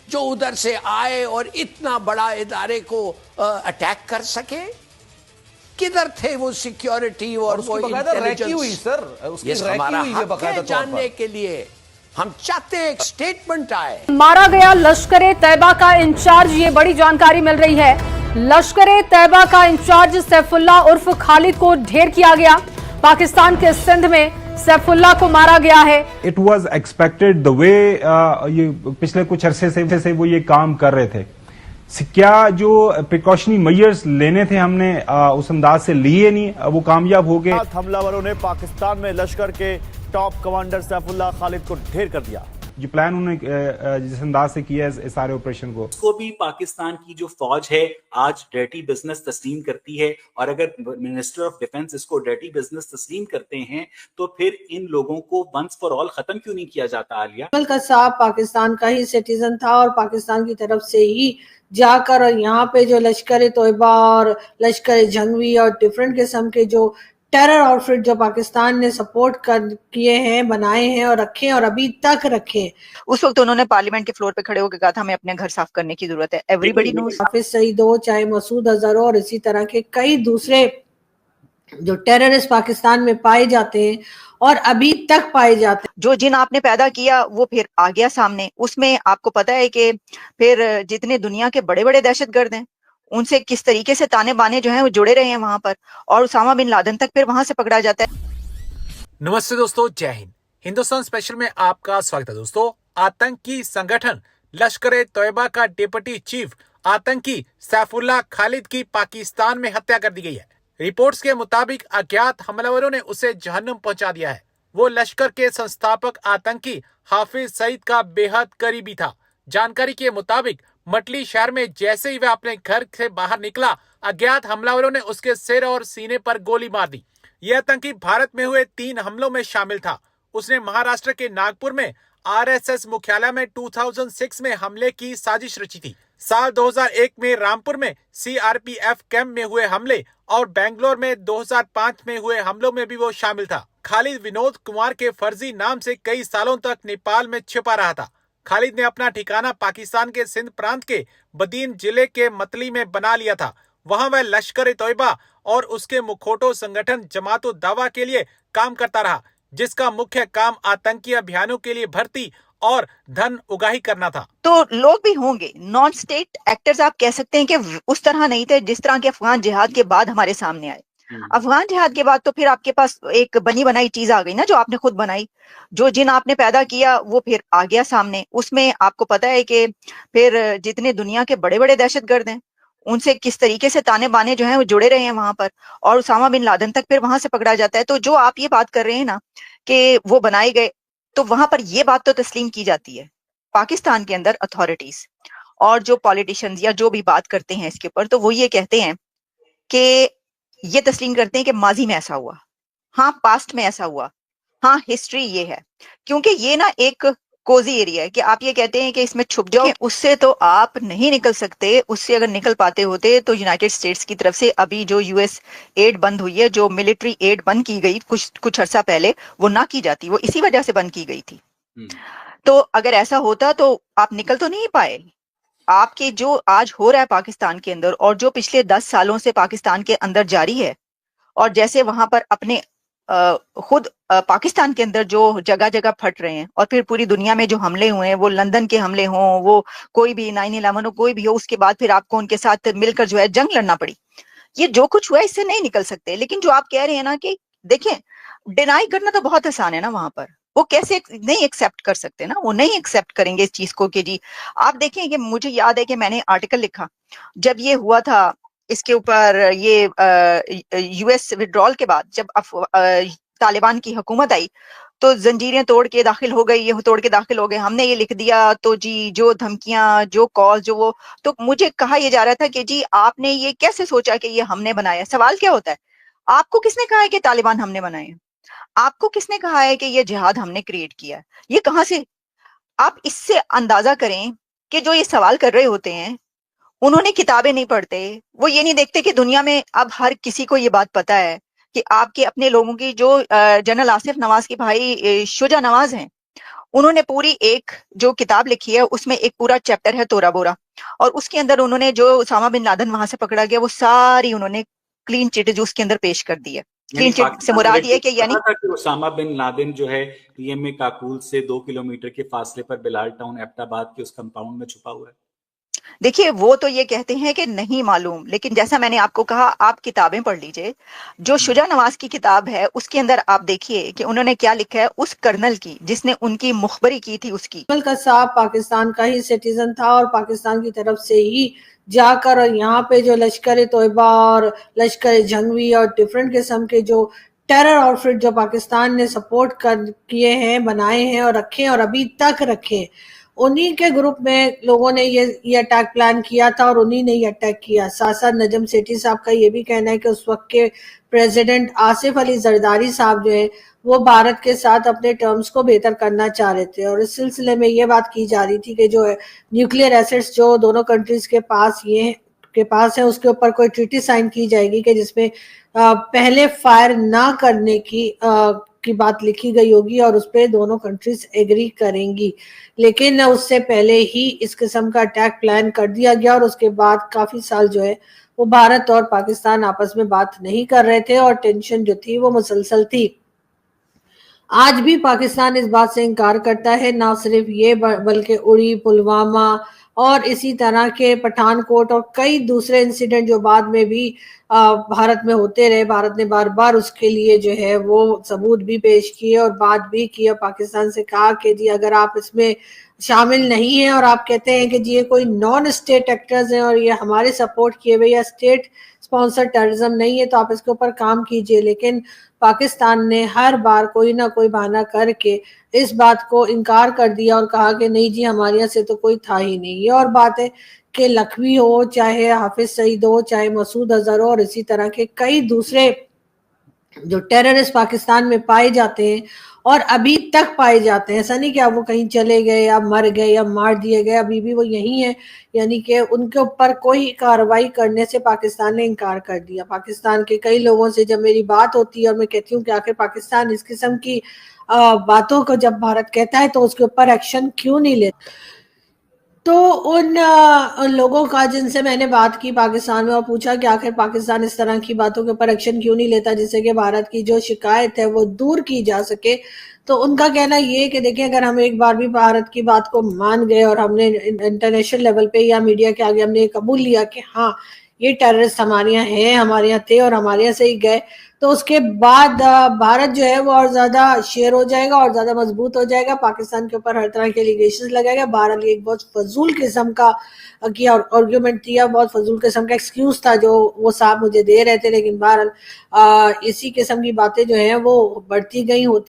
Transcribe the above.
जो उधर से आए और इतना बड़ा इदारे को अटैक कर सके? किधर थे वो सिक्योरिटी और वो इंटेलिजेंस? ये हमारा हक है जानने के लिए। हम चाहते हैं एक स्टेटमेंट आए। मारा गया लश्कर तैयबा का इंचार्ज, ये बड़ी जानकारी मिल रही है। लश्कर तैयबा का इंचार्ज सैफुल्लाह उर्फ खालिद को ढेर किया गया। पाकिस्तान के सिंध में सैफुल्लाह को मारा गया है। It was expected the way ये पिछले कुछ अरसे से वो ये काम कर रहे थे। क्या जो प्रिकॉशनरी मेजर्स लेने थे हमने उस अंदाज से लिए नहीं, वो कामयाब हो गए। हमलावरों ने पाकिस्तान में लश्कर के टॉप कमांडर सैफुल्लाह खालिद को ढेर कर दिया। जो प्लान उन्होंने जिस अंदाज से किया है इस सारे ऑपरेशन को भी पाकिस्तान की जो फौज है आज डर्टी बिजनेस तस्लीम करती है, और अगर मिनिस्टर ऑफ डिफेंस इसको डर्टी बिजनेस तस्लीम करते हैं तो फिर इन लोगों को वंस फॉर ऑल खत्म क्यों नहीं किया जाता? आलिया कसाब पाकिस्तान का ही सिटीजन था और पाकिस्तान की तरफ से ही जाकर और यहाँ पे जो लश्कर तोयबा और लश्कर जंगवी और डिफरेंट किस्म के जो टेरर आउटफिट जो पाकिस्तान ने सपोर्ट कर किए हैं, बनाए हैं और रखे और अभी तक रखे। उस वक्त उन्होंने पार्लियामेंट के फ्लोर पे खड़े होकर कहा था हमें अपने घर साफ करने की जरूरत है। Everybody knows. हाफिज सईद हो, चाहे मसूद अजहर हो, और इसी तरह के कई दूसरे जो टेररिस्ट पाकिस्तान में पाए जाते हैं और अभी तक पाए जाते हैं। जो जिन आपने पैदा किया वो फिर आ गया सामने। उसमें आपको पता है कि फिर जितने दुनिया के बड़े बड़े दहशतगर्द हैं उनसे किस तरीके से ताने बाने जो हैं वो जुड़े रहे हैं वहां पर, और उसामा बिन लादेन तक फिर वहां से पकड़ा जाता है। नमस्ते दोस्तों, जय हिंद। हिंदुस्तान स्पेशल में आपका स्वागत है। दोस्तों, आतंकी संगठन लश्कर तोयबा का डिप्टी चीफ आतंकी सैफुल्लाह खालिद की पाकिस्तान में हत्या कर दी गई है। रिपोर्ट्स के मुताबिक अज्ञात हमलावरों ने उसे जहन्नुम पहुंचा दिया है। वो लश्कर के संस्थापक आतंकी हाफिज सईद का बेहद करीबी था। जानकारी के मुताबिक मटली शहर में जैसे ही वह अपने घर से बाहर निकला, अज्ञात हमलावरों ने उसके सिर और सीने पर गोली मार दी। यह आतंकी भारत में हुए 3 हमलों में शामिल था। उसने महाराष्ट्र के नागपुर में आरएसएस मुख्यालय में 2006 में हमले की साजिश रची थी। साल 2001 में रामपुर में सीआरपीएफ कैंप में हुए हमले और बेंगलोर में 2005 में हुए हमलों में भी वो शामिल था। खालिद विनोद कुमार के फर्जी नाम से कई सालों तक नेपाल में छिपा रहा था। खालिद ने अपना ठिकाना पाकिस्तान के सिंध प्रांत के बदीन जिले के मतली में बना लिया था। वहां वह लश्कर तोयबा और उसके मुखोटो संगठन जमातो दावा के लिए काम करता रहा, जिसका मुख्य काम आतंकी अभियानों के लिए भर्ती और धन उगाही करना था। तो लोग भी होंगे, नॉन स्टेट एक्टर्स आप कह सकते हैं कि उस तरह नहीं थे जिस तरह के अफगान जिहाद के बाद हमारे सामने आए। अफगान जिहाद के बाद तो फिर आपके पास एक बनी बनाई चीज आ गई ना, जो आपने खुद बनाई। जो जिन आपने पैदा किया वो फिर आ गया सामने। उसमें आपको पता है कि फिर जितने दुनिया के बड़े बड़े दहशतगर्द हैं उनसे किस तरीके से ताने बाने जो हैं वो जुड़े रहे हैं वहां पर, और उसामा बिन लादेन तक फिर वहां से पकड़ा जाता है। तो जो आप ये बात कर रहे हैं ना कि वो बनाए गए, तो वहां पर ये बात तो तस्लीम की जाती है पाकिस्तान के अंदर अथॉरिटीज और जो पॉलिटिशियंस या जो भी बात करते हैं इसके ऊपर, तो वो ये कहते हैं कि ये तस्लीम करते हैं कि माजी में ऐसा हुआ, हाँ पास्ट में ऐसा हुआ, हाँ हिस्ट्री ये है। क्योंकि ये ना एक कोजी एरिया है कि आप ये कहते हैं कि इसमें छुप जाओ, उससे तो आप नहीं निकल सकते। उससे अगर निकल पाते होते तो यूनाइटेड स्टेट्स की तरफ से अभी जो यूएस एड बंद हुई है, जो मिलिट्री एड बंद की गई कुछ अर्सा पहले, वो ना की जाती, वो इसी वजह से बंद की गई थी। तो अगर ऐसा होता तो आप निकल तो नहीं पाए। आपके जो आज हो रहा है पाकिस्तान के अंदर और जो पिछले 10 सालों से पाकिस्तान के अंदर जारी है, और जैसे वहां पर अपने खुद पाकिस्तान के अंदर जो जगह जगह फट रहे हैं, और फिर पूरी दुनिया में जो हमले हुए हैं, वो लंदन के हमले हों, वो कोई भी 9/11 हो, कोई भी हो, उसके बाद फिर आपको उनके साथ मिलकर जो है जंग लड़ना पड़ी। ये जो कुछ हुआ इससे नहीं निकल सकते। लेकिन जो आप कह रहे हैं ना कि देखें, डिनाई करना तो बहुत आसान है ना, वहां पर वो कैसे नहीं एक्सेप्ट कर सकते ना, वो नहीं एक्सेप्ट करेंगे इस चीज को कि जी आप देखें कि मुझे याद है कि मैंने आर्टिकल लिखा जब ये हुआ था इसके ऊपर, ये यूएस विड्रॉल के बाद जब तालिबान की हुकूमत आई तो जंजीरें तोड़ के दाखिल हो गई, ये तोड़ के दाखिल हो गए, हमने ये लिख दिया, तो जी जो धमकियां, जो कॉल, जो वो, तो मुझे कहा यह जा रहा था कि जी आपने ये कैसे सोचा कि ये हमने बनाया। सवाल क्या होता है, आपको किसने कहा है कि तालिबान हमने बनाए? आपको किसने कहा है कि ये जिहाद हमने क्रिएट किया? ये कहां से? आप इससे अंदाजा करें कि जो ये सवाल कर रहे होते हैं उन्होंने किताबें नहीं पढ़ते, वो ये नहीं देखते कि दुनिया में अब हर किसी को ये बात पता है कि आपके अपने लोगों की जो जनरल आसिफ नवाज के भाई शुजा नवाज हैं, उन्होंने पूरी एक जो किताब लिखी है उसमें एक पूरा चैप्टर है तोरा बोरा, और उसके अंदर उन्होंने जो उसामा बिन लादेन वहां से पकड़ा गया वो सारी उन्होंने क्लीन चिट जो उसके अंदर पेश कर दी है। क्लीन चिट से मुराद ये कि यानी उसामा बिन लादेन जो है पीएमए काकुल से 2 किलोमीटर के फासले पर बिलाल टाउन एबटाबाद के उस कंपाउंड में छुपा हुआ है। देखिए वो तो ये कहते हैं कि नहीं मालूम, लेकिन जैसा मैंने आपको कहा आप किताबें पढ़ लीजिए। जो शुजा नवाज की किताब है उसके अंदर आप देखिए कि उन्होंने क्या लिखा है उस कर्नल की जिसने उनकी मुखबरी की थी उसकी। का साहब पाकिस्तान का ही सिटीजन था और पाकिस्तान की तरफ से ही जाकर और यहाँ पे जो लश्कर तोयबा और लश्कर जंगवी और डिफरेंट किस्म के जो टेरर आउटफिट जो पाकिस्तान ने सपोर्ट कर किए हैं, बनाए हैं और रखे और अभी तक रखे, उन्हीं के ग्रुप में लोगों ने ये अटैक प्लान किया था और उन्हीं ने ये अटैक किया। साथ साथ नजम सेठी साहब का ये भी कहना है कि उस वक्त के प्रेसिडेंट आसिफ अली जरदारी साहब जो है वो भारत के साथ अपने टर्म्स को बेहतर करना चाह रहे थे, और इस सिलसिले में ये बात की जा रही थी कि जो है न्यूक्लियर एसेट्स जो दोनों कंट्रीज के पास है उसके ऊपर कोई ट्रीटी साइन की जाएगी कि जिसमें पहले फायर ना करने की बात लिखी गई होगी और उस पर दोनों कंट्रीज एग्री करेंगी। लेकिन उससे पहले ही इस किस्म का अटैक प्लान कर दिया गया और उसके बाद काफी साल जो है वो भारत और पाकिस्तान आपस में बात नहीं कर रहे थे और टेंशन जो थी वो मुसलसल थी। आज भी पाकिस्तान इस बात से इनकार करता है, ना सिर्फ ये बल्कि उड़ी, पुलवामा और इसी तरह के पठानकोट और कई दूसरे इंसिडेंट जो बाद में भी भारत में होते रहे। भारत ने बार बार उसके लिए जो है वो सबूत भी पेश किए और बात भी की और पाकिस्तान से कहा कि जी अगर आप इसमें शामिल नहीं हैं और आप कहते हैं कि जी ये कोई नॉन स्टेट एक्टर्स हैं और ये हमारे सपोर्ट किए हुए या स्टेट स्पॉन्सर टेररिज्म नहीं है तो आप इसके ऊपर काम कीजिए। लेकिन पाकिस्तान ने हर बार कोई ना कोई बहाना करके इस बात को इनकार कर दिया और कहा कि नहीं जी हमारे यहाँ से तो कोई था ही नहीं। ये और बात है कि लखवी हो, चाहे हाफिज सईद हो, चाहे मसूद अजहर हो और इसी तरह के कई दूसरे जो टेररिस्ट पाकिस्तान में पाए जाते हैं और अभी तक पाए जाते हैं, ऐसा नहीं कि अब वो कहीं चले गए या मर गए या मार दिए गए, अभी भी वो यही है। यानी कि उनके ऊपर कोई कार्रवाई करने से पाकिस्तान ने इनकार कर दिया। पाकिस्तान के कई लोगों से जब मेरी बात होती है और मैं कहती हूँ कि आखिर पाकिस्तान इस किस्म की बातों को जब भारत कहता है तो उसके ऊपर एक्शन क्यों नहीं लेता, तो उन लोगों का जिनसे मैंने बात की पाकिस्तान में और पूछा कि आखिर पाकिस्तान इस तरह की बातों के ऊपर एक्शन क्यों नहीं लेता जिससे कि भारत की जो शिकायत है वो दूर की जा सके, तो उनका कहना ये कि देखिए अगर हम एक बार भी भारत की बात को मान गए और हमने इंटरनेशनल लेवल पे या मीडिया के आगे हमने कबूल लिया कि हाँ ये टेररिस्ट हमारे यहाँ है, हमारे यहाँ थे और हमारे यहाँ से ही गए, तो उसके बाद भारत जो है वो और ज्यादा शेयर हो जाएगा और ज्यादा मजबूत हो जाएगा, पाकिस्तान के ऊपर हर तरह के एलिगेशंस लगाएगा। भारत एक बहुत फजूल किस्म का किया और आर्ग्यूमेंट दिया, बहुत फजूल किस्म का एक्सक्यूज था जो वो साहब मुझे दे रहे थे, लेकिन भारत इसी किस्म की बातें जो है वो बढ़ती गई होती